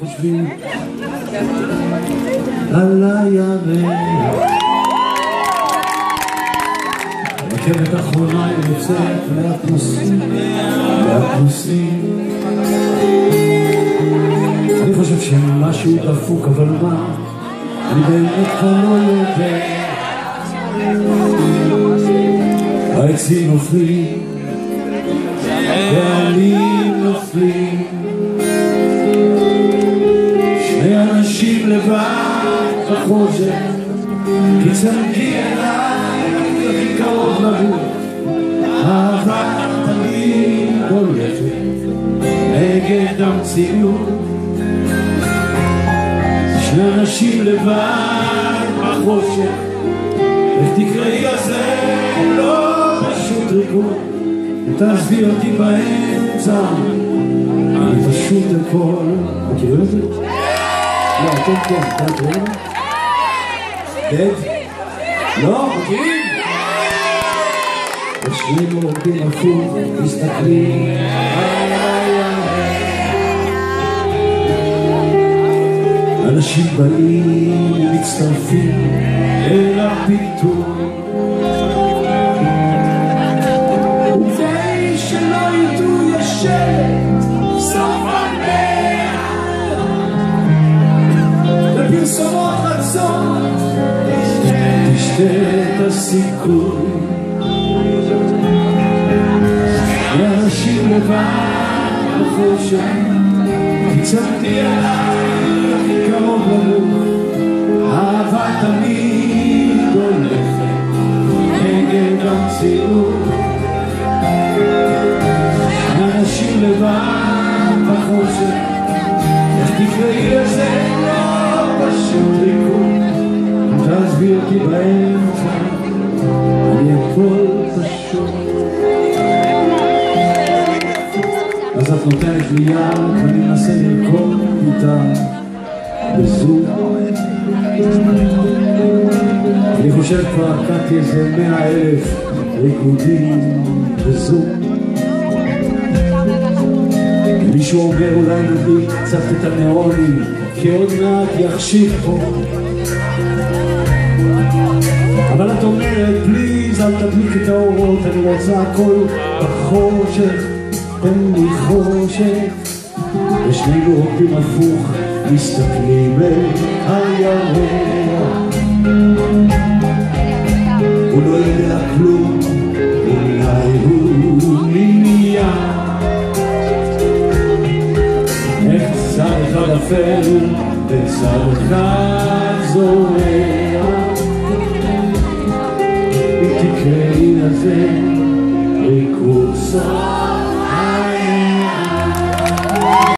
חושבים על הירח, הרכבת האחרונה יוצאת לאט נוסעים, לאט נוסעים. אני חושב שמשהו דפוק, אבל מה? אני באמת כבר לא יודע. העצים נופלים והעלים נופלים, שני אנשים לבד בחושך, כי צמדי אליי הכי קרוב לגוף. אהבה תמיד הולכת נגד המציאות, שני אנשים לבד בחושך, איך תקראי לזה לא פשוט ריקוד, תעזבי אותי באמצע, אני פשוט הכל. מכירים את זה? לא, אתם כן, אתה מכירים? דד? לא, מכירים? יושבים עובדים הפוך, מסתכלים אנשים באים, מצטרפים אל הפיתוי, וכדי שלא ידעו ישבת סוף המאה לפרסומות רצות, תשתה את הסיכוי. ואנשים לבד בחושך, תצמדי אליי הכי קרוב לגוף. אהבה תמיד הולכת נגד המציאות, אנשים לבד בחושך, איך תקראי לזה לא פשוט ריקוד, תעזבי אותי באמצע, אני הכל פשוט. אז את נותנת לי יד ואני מנסה לרקוד איתה בזום. אני חושב כבר קעתי איזה 100,000 ריקודים בזום. מישהו אומר אולי נדליק קצת את הנאונים, כי עוד מעט יחשיך פה, אבל את אומרת פליז אל תדליק את האורות, אני רוצה הכל בחושך, תן לי חושך. ושנינו עובדים הפוך, מסתכלים אל הירח, הוא לא יודע כלום, אולי הוא מניע, איך צד אחד אפל וצד אחד זורח, אם תקראי לזה ריקוד סוף.